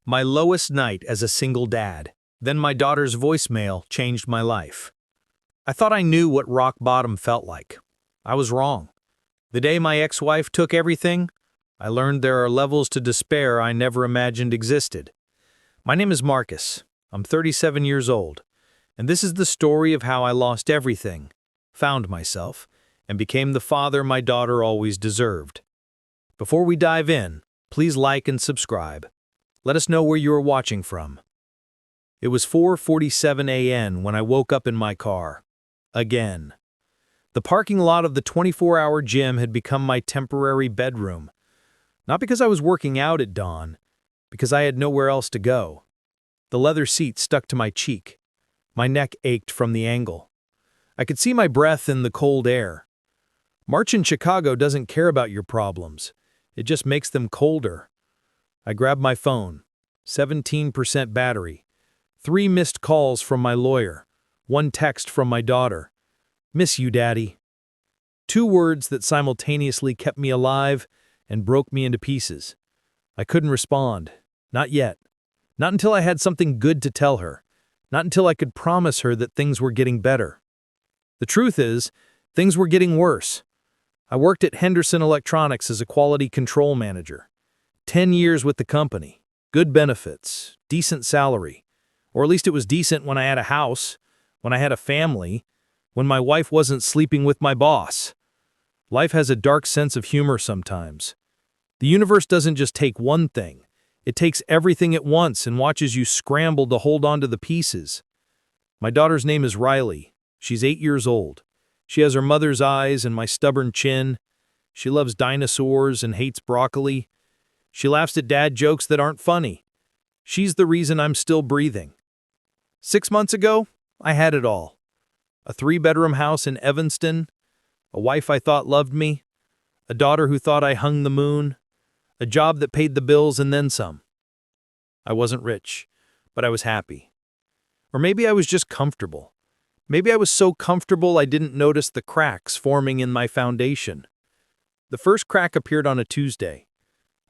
My lowest night as a single dad. Then my daughter's voicemail changed my life. I thought I knew what rock bottom felt like. I was wrong. The day my ex-wife took everything, I learned there are levels to despair I never imagined existed. My name is Marcus. I'm 37 years old, and this is the story of how I lost everything, found myself, and became the father my daughter always deserved. Before we dive in, please like and subscribe. Let us know where you are watching from. It was 4:47 a.m. when I woke up in my car. Again. The parking lot of the 24-hour gym had become my temporary bedroom. Not because I was working out at dawn, because I had nowhere else to go. The leather seat stuck to my cheek. My neck ached from the angle. I could see my breath in the cold air. March in Chicago doesn't care about your problems. It just makes them colder. I grabbed my phone. 17% battery. 3 missed calls from my lawyer. 1 text from my daughter. Miss you, Daddy. 2 words that simultaneously kept me alive and broke me into pieces. I couldn't respond. Not yet. Not until I had something good to tell her. Not until I could promise her that things were getting better. The truth is, things were getting worse. I worked at Henderson Electronics as a quality control manager. 10 years with the company. Good benefits. Decent salary. Or at least it was decent when I had a house, when I had a family, when my wife wasn't sleeping with my boss. Life has a dark sense of humor sometimes. The universe doesn't just take one thing. It takes everything at once and watches you scramble to hold on to the pieces. My daughter's name is Riley. She's 8 years old. She has her mother's eyes and my stubborn chin. She loves dinosaurs and hates broccoli. She laughs at dad jokes that aren't funny. She's the reason I'm still breathing. 6 months ago, I had it all. A 3-bedroom house in Evanston, a wife I thought loved me, a daughter who thought I hung the moon, a job that paid the bills and then some. I wasn't rich, but I was happy. Or maybe I was just comfortable. Maybe I was so comfortable I didn't notice the cracks forming in my foundation. The first crack appeared on a Tuesday.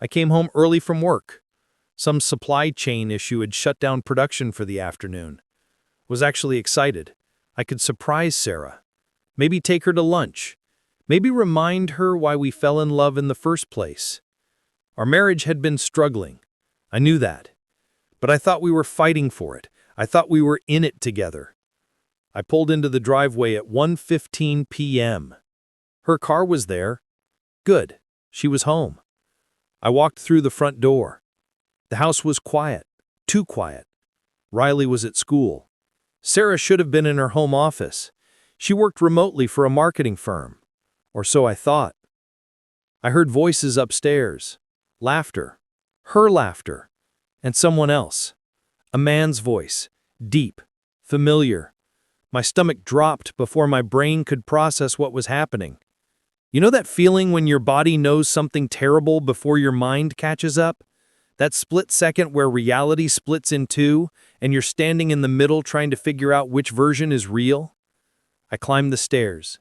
I came home early from work. Some supply chain issue had shut down production for the afternoon. Was actually excited. I could surprise Sarah. Maybe take her to lunch. Maybe remind her why we fell in love in the first place. Our marriage had been struggling. I knew that. But I thought we were fighting for it. I thought we were in it together. I pulled into the driveway at 1:15 p.m. Her car was there. Good. She was home. I walked through the front door. The house was quiet. Too quiet. Riley was at school. Sarah should have been in her home office. She worked remotely for a marketing firm. Or so I thought. I heard voices upstairs. Laughter. Her laughter. And someone else. A man's voice. Deep. Familiar. My stomach dropped before my brain could process what was happening. You know that feeling when your body knows something terrible before your mind catches up? That split second where reality splits in two, and you're standing in the middle trying to figure out which version is real? I climbed the stairs.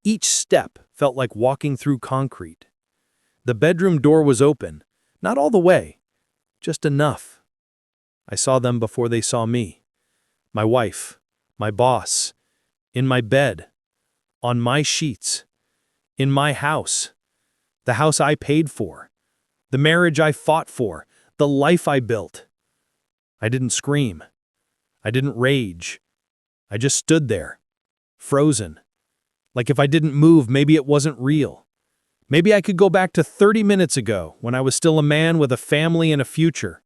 Each step felt like walking through concrete. The bedroom door was open, not all the way, just enough. I saw them before they saw me. My wife, my boss, in my bed, on my sheets, in my house, the house I paid for, the marriage I fought for, the life I built. I didn't scream. I didn't rage. I just stood there, frozen. Like if I didn't move, maybe it wasn't real. Maybe I could go back to 30 minutes ago when I was still a man with a family and a future.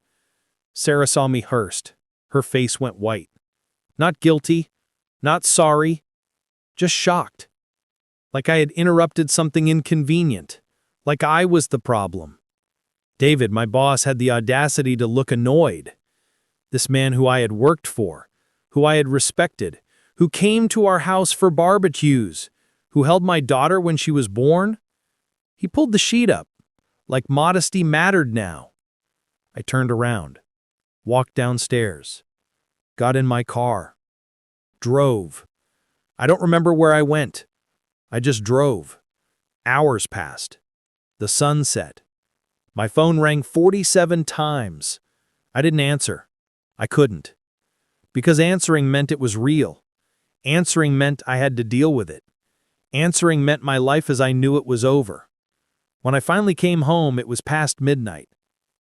Sarah saw me first. Her face went white. Not guilty, not sorry, just shocked. Like I had interrupted something inconvenient. Like I was the problem. David, my boss, had the audacity to look annoyed. This man who I had worked for, who I had respected, who came to our house for barbecues, who held my daughter when she was born. He pulled the sheet up, like modesty mattered now. I turned around, walked downstairs, got in my car, drove. I don't remember where I went. I just drove. Hours passed. The sun set. My phone rang 47 times. I didn't answer. I couldn't. Because answering meant it was real. Answering meant I had to deal with it. Answering meant my life as I knew it was over. When I finally came home, it was past midnight.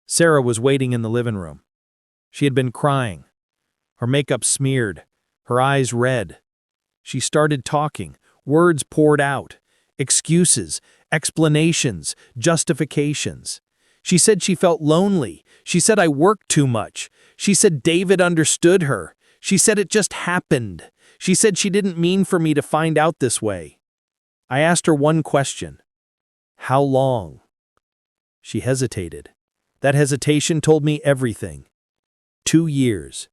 Sarah was waiting in the living room. She had been crying. Her makeup smeared, her eyes red. She started talking. Words poured out. Excuses, explanations, justifications. She said she felt lonely. She said I worked too much. She said David understood her. She said it just happened. She said she didn't mean for me to find out this way. I asked her one question. How long? She hesitated. That hesitation told me everything. 2 years.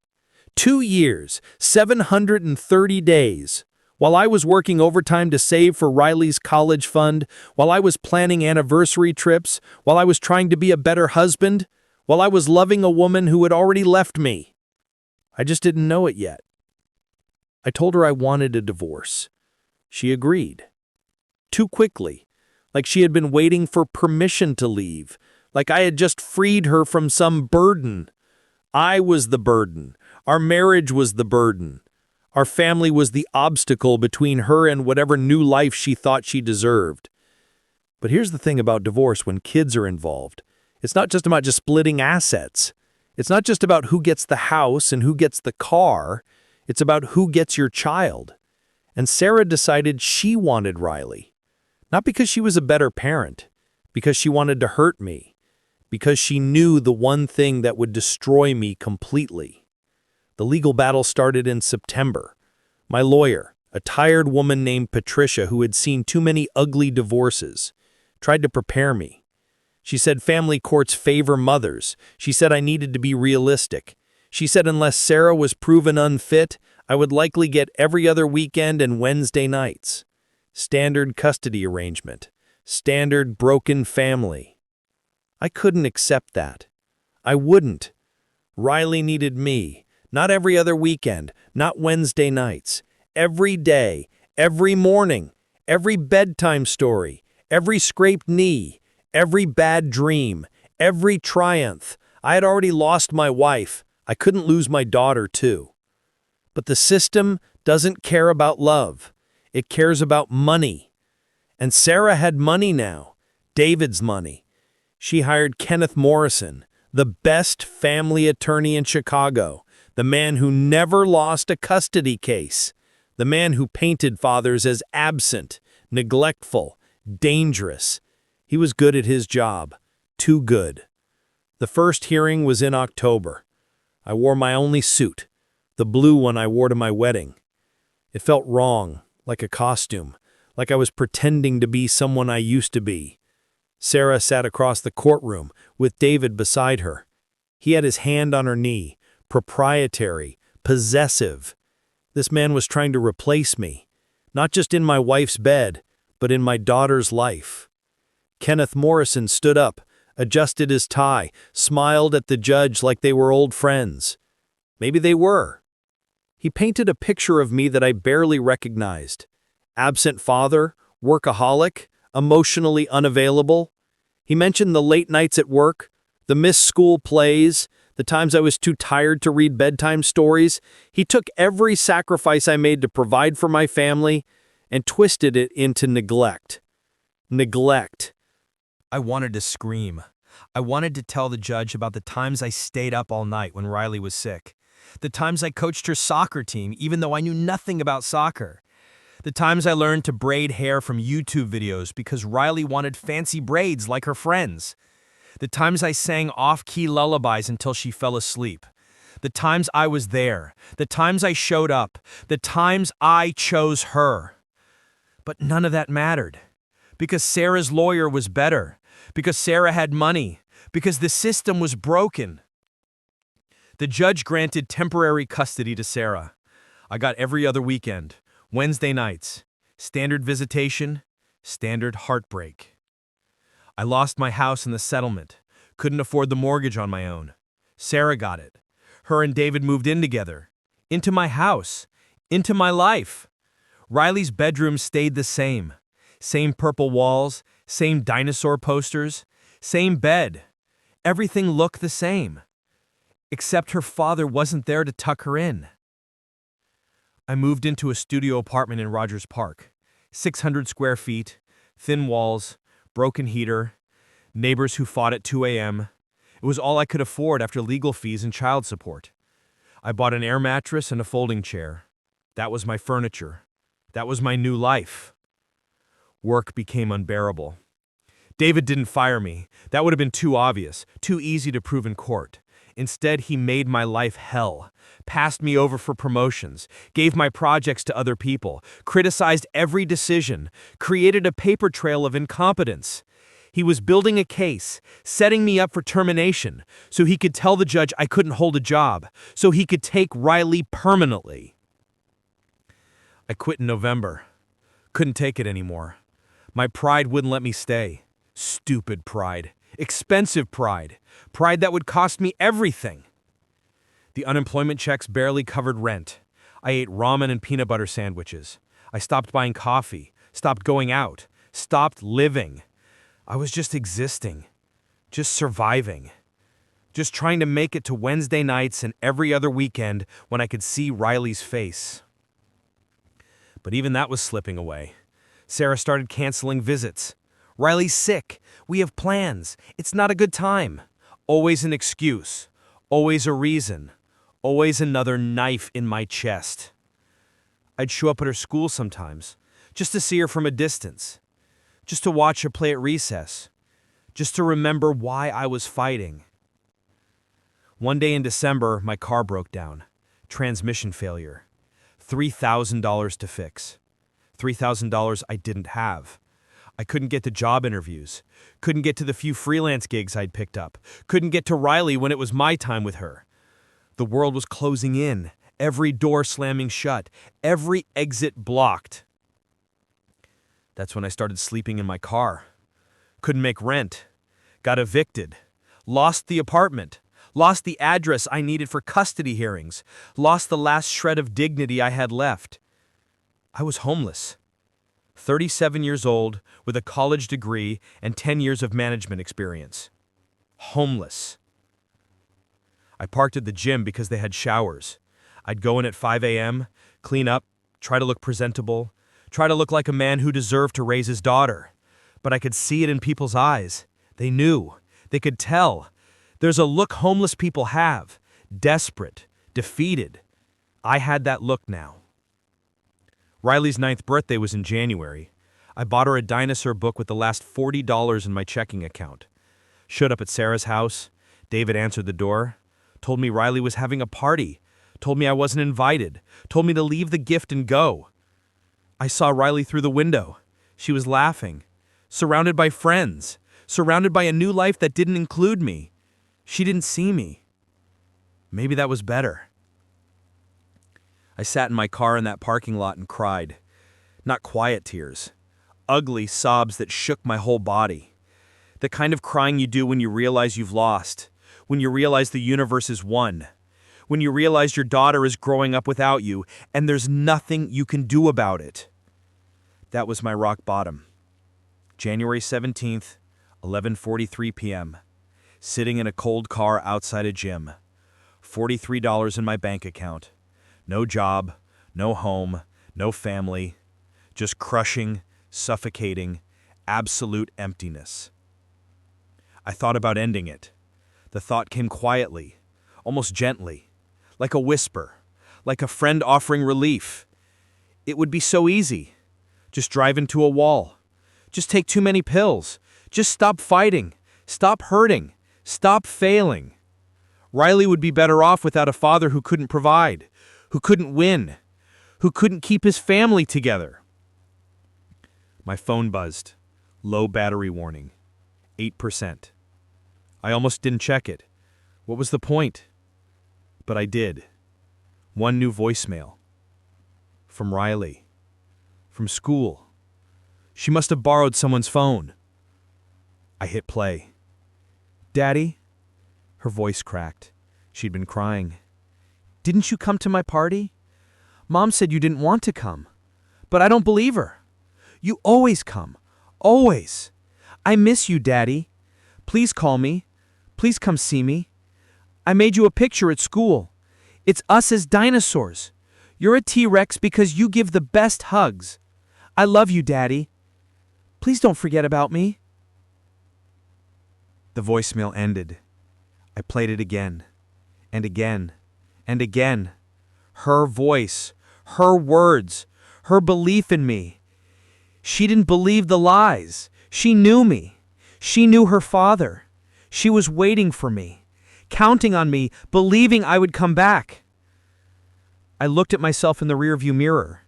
2 years, 730 days. While I was working overtime to save for Riley's college fund, while I was planning anniversary trips, while I was trying to be a better husband, while I was loving a woman who had already left me. I just didn't know it yet. I told her I wanted a divorce. She agreed. Too quickly, like she had been waiting for permission to leave, like I had just freed her from some burden. I was the burden. Our marriage was the burden. Our family was the obstacle between her and whatever new life she thought she deserved. But here's the thing about divorce when kids are involved. It's not just about splitting assets. It's not just about who gets the house and who gets the car. It's about who gets your child. And Sarah decided she wanted Riley. Not because she was a better parent, because she wanted to hurt me, because she knew the one thing that would destroy me completely. The legal battle started in September. My lawyer, a tired woman named Patricia who had seen too many ugly divorces, tried to prepare me. She said family courts favor mothers. She said I needed to be realistic. She said unless Sarah was proven unfit, I would likely get every other weekend and Wednesday nights. Standard custody arrangement. Standard broken family. I couldn't accept that. I wouldn't. Riley needed me. Not every other weekend, not Wednesday nights. Every day, every morning, every bedtime story, every scraped knee, every bad dream, every triumph. I had already lost my wife. I couldn't lose my daughter, too. But the system doesn't care about love. It cares about money. And Sarah had money now. David's money. She hired Kenneth Morrison, the best family attorney in Chicago. The man who never lost a custody case. The man who painted fathers as absent, neglectful, dangerous. He was good at his job. Too good. The first hearing was in October. I wore my only suit, the blue one I wore to my wedding. It felt wrong, like a costume, like I was pretending to be someone I used to be. Sarah sat across the courtroom, with David beside her. He had his hand on her knee. Proprietary, possessive. This man was trying to replace me, not just in my wife's bed, but in my daughter's life. Kenneth Morrison stood up, adjusted his tie, smiled at the judge like they were old friends. Maybe they were. He painted a picture of me that I barely recognized. Absent father, workaholic, emotionally unavailable. He mentioned the late nights at work, the missed school plays, the times I was too tired to read bedtime stories. He took every sacrifice I made to provide for my family and twisted it into neglect. Neglect. I wanted to scream. I wanted to tell the judge about the times I stayed up all night when Riley was sick. The times I coached her soccer team even though I knew nothing about soccer. The times I learned to braid hair from YouTube videos because Riley wanted fancy braids like her friends. The times I sang off-key lullabies until she fell asleep. The times I was there. The times I showed up. The times I chose her. But none of that mattered. Because Sarah's lawyer was better. Because Sarah had money. Because the system was broken. The judge granted temporary custody to Sarah. I got every other weekend. Wednesday nights. Standard visitation. Standard heartbreak. I lost my house in the settlement. Couldn't afford the mortgage on my own. Sarah got it. Her and David moved in together. Into my house. Into my life. Riley's bedroom stayed the same. Same purple walls. Same dinosaur posters. Same bed. Everything looked the same. except her father wasn't there to tuck her in. I moved into a studio apartment in Rogers Park. 600 square feet, thin walls, broken heater, neighbors who fought at 2 a.m. It was all I could afford after legal fees and child support. I bought an air mattress and a folding chair. That was my furniture. That was my new life. Work became unbearable. David didn't fire me. That would have been too obvious, too easy to prove in court. Instead, he made my life hell, passed me over for promotions, gave my projects to other people, criticized every decision, created a paper trail of incompetence. He was building a case, setting me up for termination, so he could tell the judge I couldn't hold a job, so he could take Riley permanently. I quit in November. Couldn't take it anymore. My pride wouldn't let me stay. Stupid pride. Expensive pride. Pride that would cost me everything. The unemployment checks barely covered rent. I ate ramen and peanut butter sandwiches. I stopped buying coffee, stopped going out, stopped living. I was just existing, just surviving, just trying to make it to Wednesday nights and every other weekend when I could see Riley's face. But even that was slipping away. Sarah started canceling visits. Riley's sick. We have plans. It's not a good time. Always an excuse. Always a reason. Always another knife in my chest. I'd show up at her school sometimes, just to see her from a distance, just to watch her play at recess, just to remember why I was fighting. One day in December, my car broke down. Transmission failure. $3,000 to fix. $3,000 I didn't have. I couldn't get to job interviews, couldn't get to the few freelance gigs I'd picked up, couldn't get to Riley when it was my time with her. The world was closing in, every door slamming shut, every exit blocked. That's when I started sleeping in my car. Couldn't make rent. Got evicted. Lost the apartment. Lost the address I needed for custody hearings. Lost the last shred of dignity I had left. I was homeless. 37 years old, with a college degree and 10 years of management experience. Homeless. I parked at the gym because they had showers. I'd go in at 5 a.m., clean up, try to look presentable, try to look like a man who deserved to raise his daughter. But I could see it in people's eyes. They knew. They could tell. There's a look homeless people have. Desperate. Defeated. I had that look now. Riley's 9th birthday was in January. I bought her a dinosaur book with the last $40 in my checking account. Showed up at Sarah's house. David answered the door. Told me Riley was having a party. Told me I wasn't invited. Told me to leave the gift and go. I saw Riley through the window. She was laughing. Surrounded by friends. Surrounded by a new life that didn't include me. She didn't see me. Maybe that was better. I sat in my car in that parking lot and cried. Not quiet tears. Ugly sobs that shook my whole body. The kind of crying you do when you realize you've lost. When you realize the universe is won. When you realize your daughter is growing up without you and there's nothing you can do about it. That was my rock bottom. January 17th, 11:43 p.m. Sitting in a cold car outside a gym. $43 in my bank account. No job, no home, no family. Just crushing, suffocating, absolute emptiness. I thought about ending it. The thought came quietly, almost gently, like a whisper, like a friend offering relief. It would be so easy. Just drive into a wall. Just take too many pills. Just stop fighting. Stop hurting. Stop failing. Riley would be better off without a father who couldn't provide, who couldn't win, who couldn't keep his family together. My phone buzzed. Low battery warning. 8%. I almost didn't check it. What was the point? But I did. One new voicemail. From Riley. From school. She must have borrowed someone's phone. I hit play. Daddy? Her voice cracked. She'd been crying. Didn't you come to my party? Mom said you didn't want to come. But I don't believe her. You always come. Always. I miss you, Daddy. Please call me. Please come see me. I made you a picture at school. It's us as dinosaurs. You're a T-Rex because you give the best hugs. I love you, Daddy. Please don't forget about me." The voicemail ended. I played it again, and again, and again. Her voice, her words, her belief in me. She didn't believe the lies. She knew me. She knew her father. She was waiting for me, counting on me, believing I would come back. I looked at myself in the rearview mirror.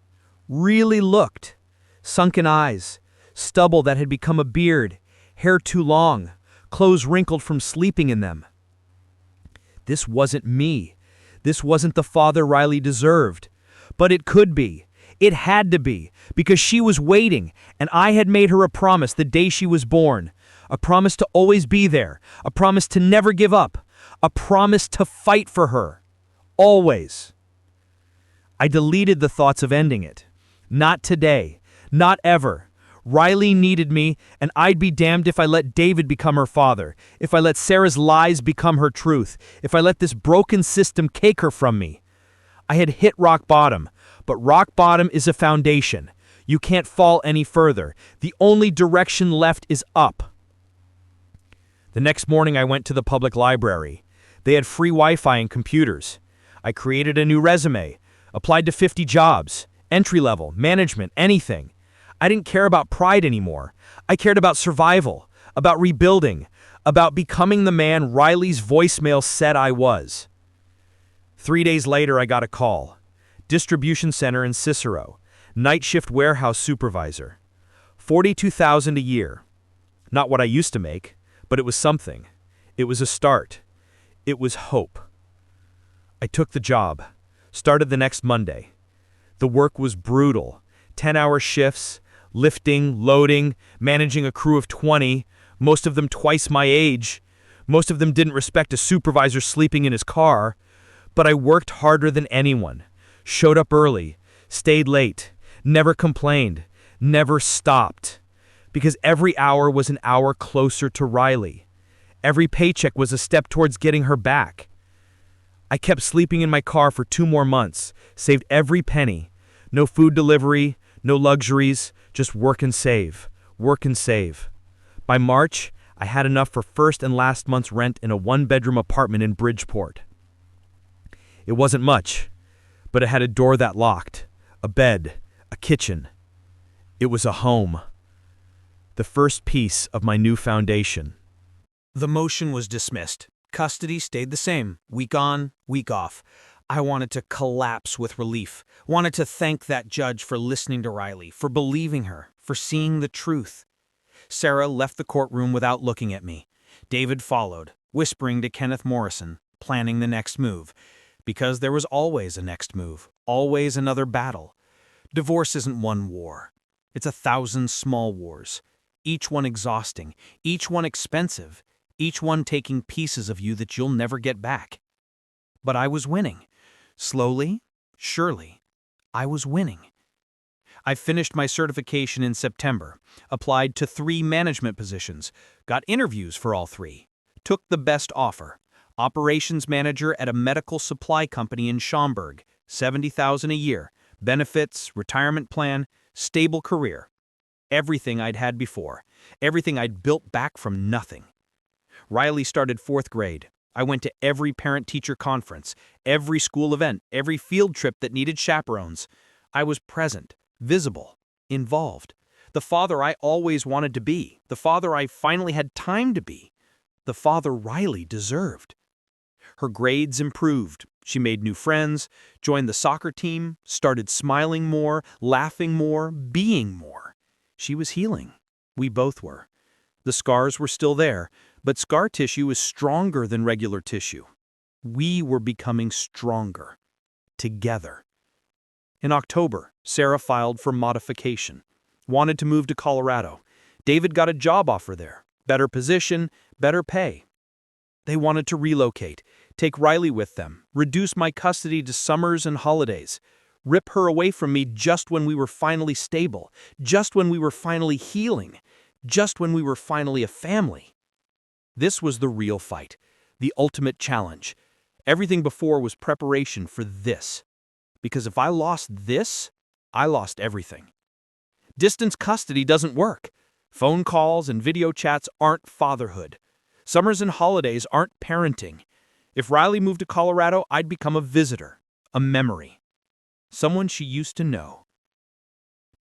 Really looked. Sunken eyes, stubble that had become a beard, hair too long, clothes wrinkled from sleeping in them. This wasn't me. This wasn't the father Riley deserved. But it could be. It had to be, because she was waiting, and I had made her a promise the day she was born. A promise to always be there. A promise to never give up. A promise to fight for her. Always. I deleted the thoughts of ending it. Not today. Not ever. Riley needed me, and I'd be damned if I let David become her father, if I let Sarah's lies become her truth, if I let this broken system take her from me. I had hit rock bottom, but rock bottom is a foundation. You can't fall any further. The only direction left is up. The next morning I went to the public library. They had free Wi-Fi and computers. I created a new resume, applied to 50 jobs, entry level, management, anything. I didn't care about pride anymore. I cared about survival, about rebuilding, about becoming the man Riley's voicemail said I was. 3 days later, I got a call. Distribution center in Cicero, night shift warehouse supervisor. $42,000 a year. Not what I used to make, but it was something. It was a start. It was hope. I took the job. Started the next Monday. The work was brutal. 10-hour shifts, lifting, loading, managing a crew of 20, most of them twice my age. Most of them didn't respect a supervisor sleeping in his car. But I worked harder than anyone. Showed up early, stayed late, never complained, never stopped. Because every hour was an hour closer to Riley. Every paycheck was a step towards getting her back. I kept sleeping in my car for 2 more months, saved every penny. No food delivery, no luxuries, just work and save, work and save. By March, I had enough for first and last month's rent in a 1-bedroom apartment in Bridgeport. It wasn't much, but it had a door that locked, a bed, a kitchen. It was a home. The first piece of my new foundation. The motion was dismissed. Custody stayed the same, week on, week off. I wanted to collapse with relief, wanted to thank that judge for listening to Riley, for believing her, for seeing the truth. Sarah left the courtroom without looking at me. David followed, whispering to Kenneth Morrison, planning the next move. Because there was always a next move, always another battle. Divorce isn't one war. It's 1,000 small wars, each one exhausting, each one expensive, each one taking pieces of you that you'll never get back. But I was winning. Slowly, surely, I was winning. I finished my certification in September, applied to 3 management positions, got interviews for all 3, took the best offer. Operations manager at a medical supply company in Schaumburg, $70,000 a year, benefits, retirement plan, stable career. Everything I'd had before, everything I'd built back from nothing. Riley started 4th grade. I went to every parent-teacher conference, every school event, every field trip that needed chaperones. I was present, visible, involved. The father I always wanted to be, the father I finally had time to be, the father Riley deserved. Her grades improved. She made new friends, joined the soccer team, started smiling more, laughing more, being more. She was healing. We both were. The scars were still there, but scar tissue is stronger than regular tissue. We were becoming stronger. Together. In October, Sarah filed for modification. Wanted to move to Colorado. David got a job offer there. Better position, better pay. They wanted to relocate, take Riley with them, reduce my custody to summers and holidays, rip her away from me just when we were finally stable, just when we were finally healing, just when we were finally a family. This was the real fight, the ultimate challenge. Everything before was preparation for this. Because if I lost this, I lost everything. Distance custody doesn't work. Phone calls and video chats aren't fatherhood. Summers and holidays aren't parenting. If Riley moved to Colorado, I'd become a visitor, a memory, someone she used to know.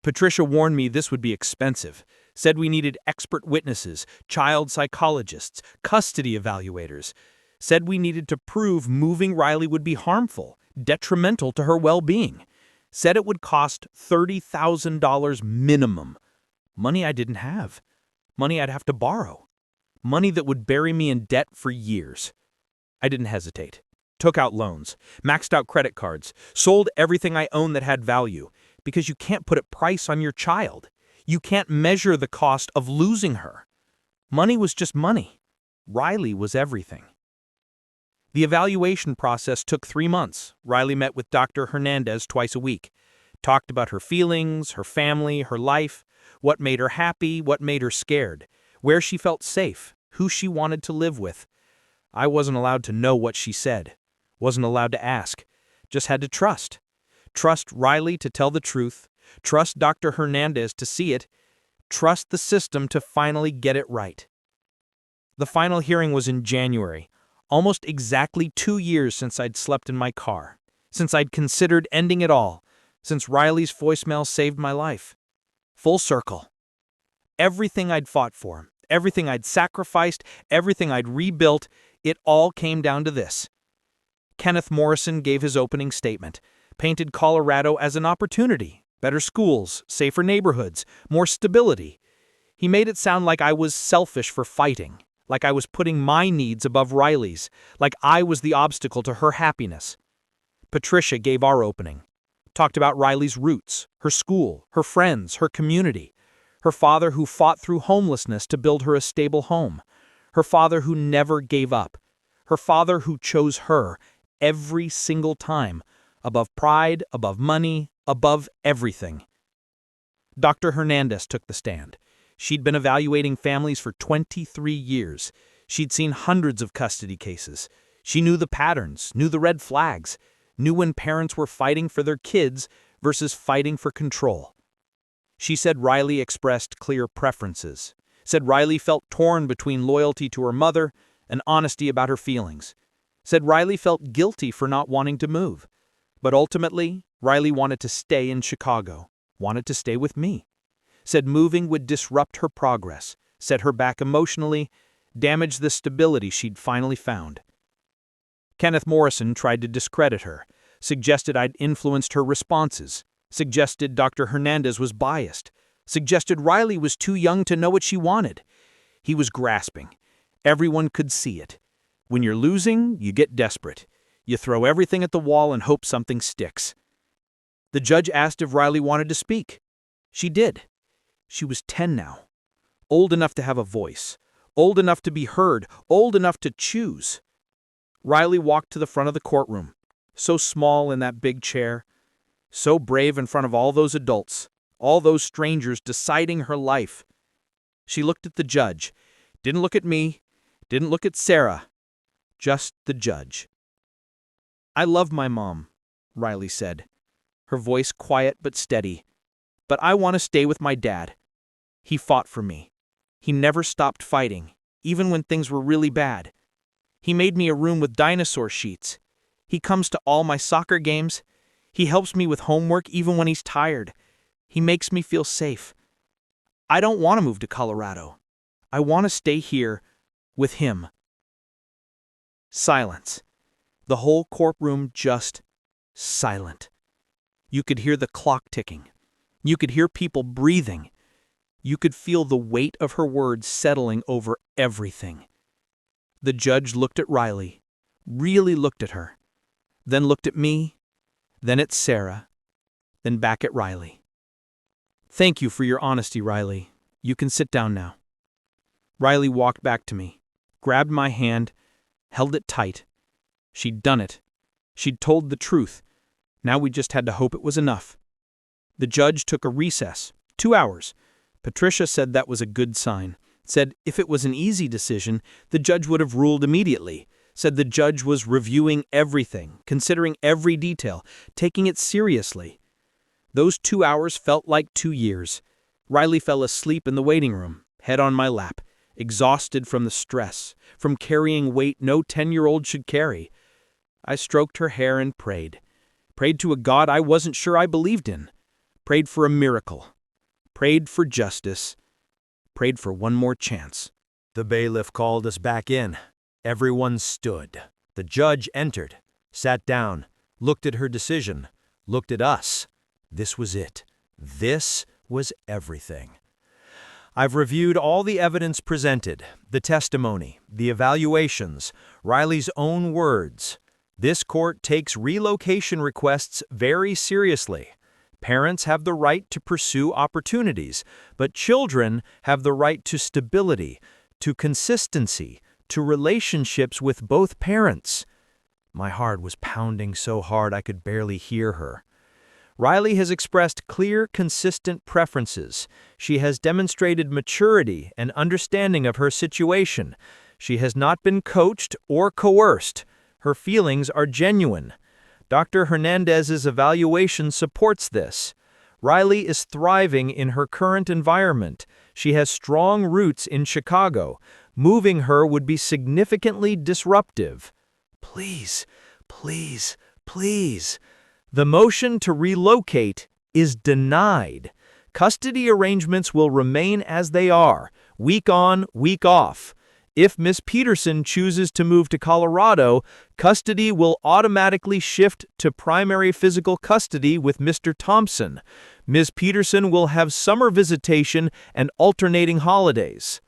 Patricia warned me this would be expensive, said we needed expert witnesses, child psychologists, custody evaluators, said we needed to prove moving Riley would be harmful, detrimental to her well-being, said it would cost $30,000 minimum. Money I didn't have, money I'd have to borrow, money that would bury me in debt for years. I didn't hesitate. Took out loans, maxed out credit cards, sold everything I owned that had value, because you can't put a price on your child. You can't measure the cost of losing her. Money was just money. Riley was everything. The evaluation process took 3 months. Riley met with Dr. Hernandez twice a week. Talked about her feelings, her family, her life, what made her happy, what made her scared, where she felt safe, who she wanted to live with. I wasn't allowed to know what she said. Wasn't allowed to ask. Just had to trust. Trust Riley to tell the truth. Trust Dr. Hernandez to see it. Trust the system to finally get it right. The final hearing was in January, almost exactly 2 years since I'd slept in my car, since I'd considered ending it all, since Riley's voicemail saved my life. Full circle. Everything I'd fought for, everything I'd sacrificed, everything I'd rebuilt, it all came down to this. Kenneth Morrison gave his opening statement, painted Colorado as an opportunity, better schools, safer neighborhoods, more stability. He made it sound like I was selfish for fighting, like I was putting my needs above Riley's, like I was the obstacle to her happiness. Patricia gave our opening, talked about Riley's roots, her school, her friends, her community, her father who fought through homelessness to build her a stable home, her father who never gave up, her father who chose her every single time, above pride, above money, above everything. Dr. Hernandez took the stand. She'd been evaluating families for 23 years. She'd seen hundreds of custody cases. She knew the patterns, knew the red flags, knew when parents were fighting for their kids versus fighting for control. She said Riley expressed clear preferences, said Riley felt torn between loyalty to her mother and honesty about her feelings, said Riley felt guilty for not wanting to move. But ultimately, Riley wanted to stay in Chicago, wanted to stay with me. Said moving would disrupt her progress, set her back emotionally, damage the stability she'd finally found. Kenneth Morrison tried to discredit her, suggested I'd influenced her responses, suggested Dr. Hernandez was biased, suggested Riley was too young to know what she wanted. He was grasping. Everyone could see it. When you're losing, you get desperate. You throw everything at the wall and hope something sticks. The judge asked if Riley wanted to speak. She did. She was 10 now. Old enough to have a voice. Old enough to be heard. Old enough to choose. Riley walked to the front of the courtroom. So small in that big chair. So brave in front of all those adults. All those strangers deciding her life. She looked at the judge. Didn't look at me. Didn't look at Sarah. Just the judge. "I love my mom," Riley said, her voice quiet but steady. "But I want to stay with my dad. He fought for me. He never stopped fighting, even when things were really bad. He made me a room with dinosaur sheets. He comes to all my soccer games. He helps me with homework even when he's tired. He makes me feel safe. I don't want to move to Colorado. I want to stay here with him." Silence. The whole courtroom just silent. You could hear the clock ticking. You could hear people breathing. You could feel the weight of her words settling over everything. The judge looked at Riley, really looked at her, then looked at me, then at Sarah, then back at Riley. "Thank you for your honesty, Riley. You can sit down now." Riley walked back to me, grabbed my hand, held it tight. She'd done it. She'd told the truth. Now we just had to hope it was enough. The judge took a recess, 2 hours. Patricia said that was a good sign. Said if it was an easy decision, the judge would have ruled immediately. said the judge was reviewing everything, considering every detail, taking it seriously. Those 2 hours felt like 2 years. Riley fell asleep in the waiting room, head on my lap, exhausted from the stress, from carrying weight no 10-year-old should carry. I stroked her hair and prayed. Prayed to a God I wasn't sure I believed in. Prayed for a miracle. Prayed for justice. Prayed for one more chance. The bailiff called us back in. Everyone stood. The judge entered, sat down, looked at her decision, looked at us. This was it. This was everything. I've reviewed all the evidence presented, the testimony, the evaluations, Riley's own words. This court takes relocation requests very seriously. Parents have the right to pursue opportunities, but children have the right to stability, to consistency, to relationships with both parents. My heart was pounding so hard I could barely hear her. Riley has expressed clear, consistent preferences. She has demonstrated maturity and understanding of her situation. She has not been coached or coerced. Her feelings are genuine. Dr. Hernandez's evaluation supports this. Riley is thriving in her current environment. She has strong roots in Chicago. Moving her would be significantly disruptive. Please, please, please. The motion to relocate is denied. Custody arrangements will remain as they are, week on, week off. If Ms. Peterson chooses to move to Colorado, custody will automatically shift to primary physical custody with Mr. Thompson. Ms. Peterson will have summer visitation and alternating holidays.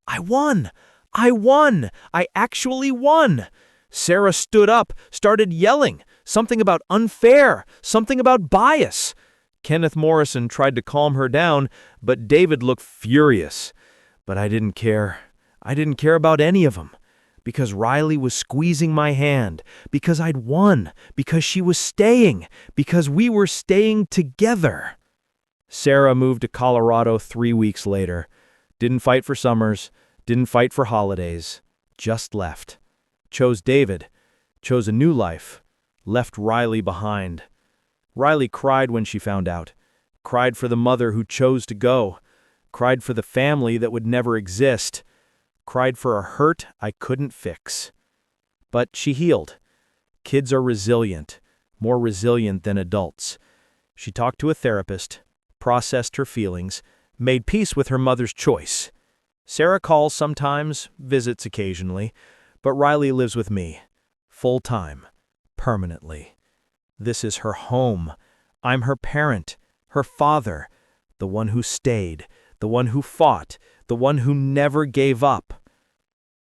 I won! I won! I actually won! Sarah stood up, started yelling. Something about unfair, something about bias. Kenneth Morrison tried to calm her down, but David looked furious. But I didn't care. I didn't care about any of them. Because Riley was squeezing my hand. Because I'd won. Because she was staying. Because we were staying together. Sarah moved to Colorado 3 weeks later. Didn't fight for summers. Didn't fight for holidays. Just left. Chose David. Chose a new life. Left Riley behind. Riley cried when she found out. Cried for the mother who chose to go. Cried for the family that would never exist. Cried for a hurt I couldn't fix. But she healed. Kids are resilient, more resilient than adults. She talked to a therapist, processed her feelings, made peace with her mother's choice. Sarah calls sometimes, visits occasionally, but Riley lives with me, full-time. Permanently. This is her home. I'm her parent, her father, the one who stayed, the one who fought, the one who never gave up.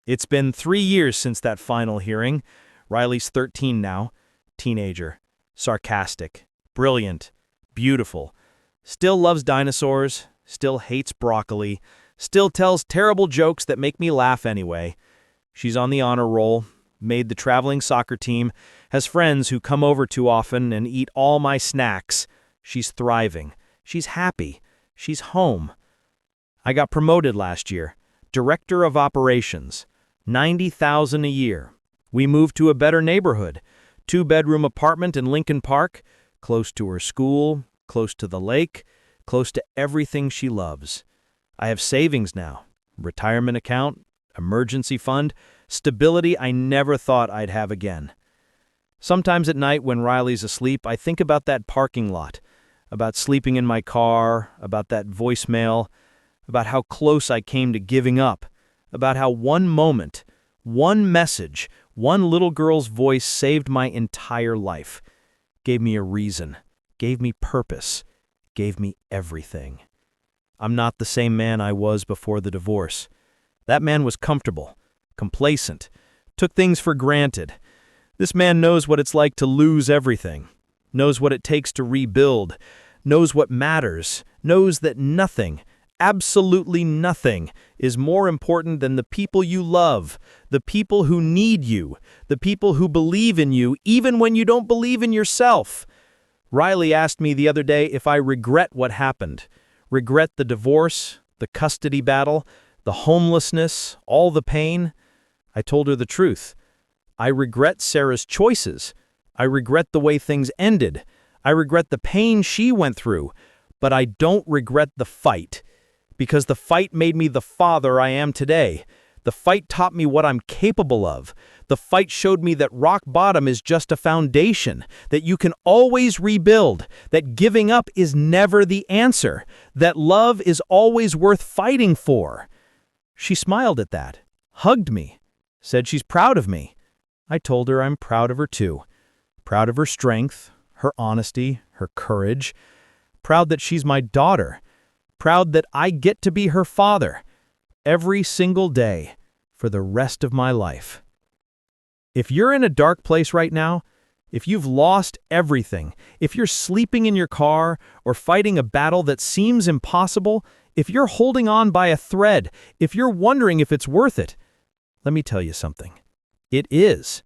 It's been 3 years since that final hearing. Riley's 13 now, teenager, sarcastic, brilliant, beautiful, still loves dinosaurs, still hates broccoli, still tells terrible jokes that make me laugh anyway. She's on the honor roll, made the traveling soccer team, has friends who come over too often and eat all my snacks. She's thriving. She's happy. She's home. I got promoted last year. Director of Operations. $90,000 a year. We moved to a better neighborhood. 2-bedroom apartment in Lincoln Park. Close to her school, close to the lake, close to everything she loves. I have savings now. Retirement account, emergency fund, stability I never thought I'd have again. Sometimes at night when Riley's asleep, I think about that parking lot, about sleeping in my car, about that voicemail, about how close I came to giving up, about how one moment, one message, one little girl's voice saved my entire life, gave me a reason, gave me purpose, gave me everything. I'm not the same man I was before the divorce. That man was comfortable, complacent, took things for granted. This man knows what it's like to lose everything, knows what it takes to rebuild, knows what matters, knows that nothing, absolutely nothing, is more important than the people you love, the people who need you, the people who believe in you even when you don't believe in yourself. Riley asked me the other day if I regret what happened, regret the divorce, the custody battle, the homelessness, all the pain. I told her the truth. I regret Sarah's choices. I regret the way things ended. I regret the pain she went through. But I don't regret the fight. Because the fight made me the father I am today. The fight taught me what I'm capable of. The fight showed me that rock bottom is just a foundation, that you can always rebuild, that giving up is never the answer, that love is always worth fighting for. She smiled at that, hugged me, said she's proud of me. I told her I'm proud of her too. Proud of her strength, her honesty, her courage. Proud that she's my daughter. Proud that I get to be her father. Every single day for the rest of my life. If you're in a dark place right now, if you've lost everything, if you're sleeping in your car or fighting a battle that seems impossible, if you're holding on by a thread, if you're wondering if it's worth it, let me tell you something. It is.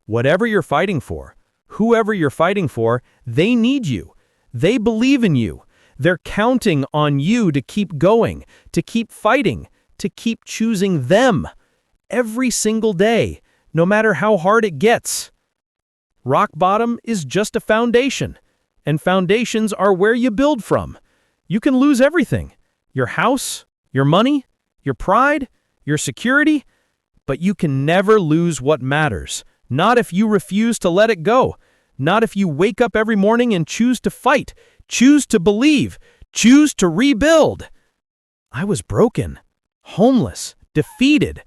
Whatever you're fighting for, whoever you're fighting for, they need you. They believe in you. They're counting on you to keep going, to keep fighting, to keep choosing them every single day, no matter how hard it gets. Rock bottom is just a foundation, and foundations are where you build from. You can lose everything, your house, your money, your pride, your security, but you can never lose what matters, not if you refuse to let it go, not if you wake up every morning and choose to fight, choose to believe, choose to rebuild. I was broken, homeless, defeated.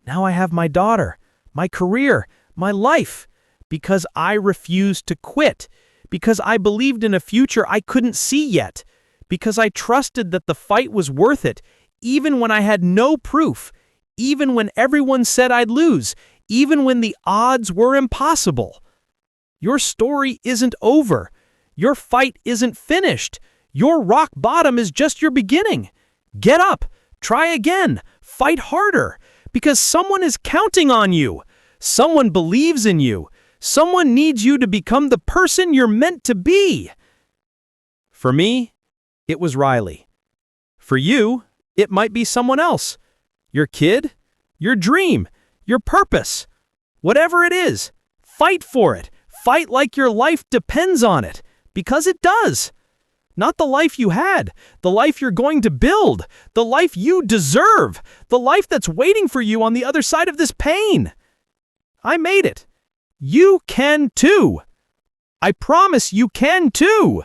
Now I have my daughter, my career, my life, because I refused to quit, because I believed in a future I couldn't see yet, because I trusted that the fight was worth it, even when I had no proof, even when everyone said I'd lose, even when the odds were impossible. Your story isn't over. Your fight isn't finished. Your rock bottom is just your beginning. Get up, try again, fight harder, because someone is counting on you. Someone believes in you. Someone needs you to become the person you're meant to be. For me, it was Riley. For you, it might be someone else. Your kid, your dream, your purpose. Whatever it is, fight for it. Fight like your life depends on it, because it does. Not the life you had, the life you're going to build, the life you deserve, the life that's waiting for you on the other side of this pain. I made it. You can too. I promise you can too.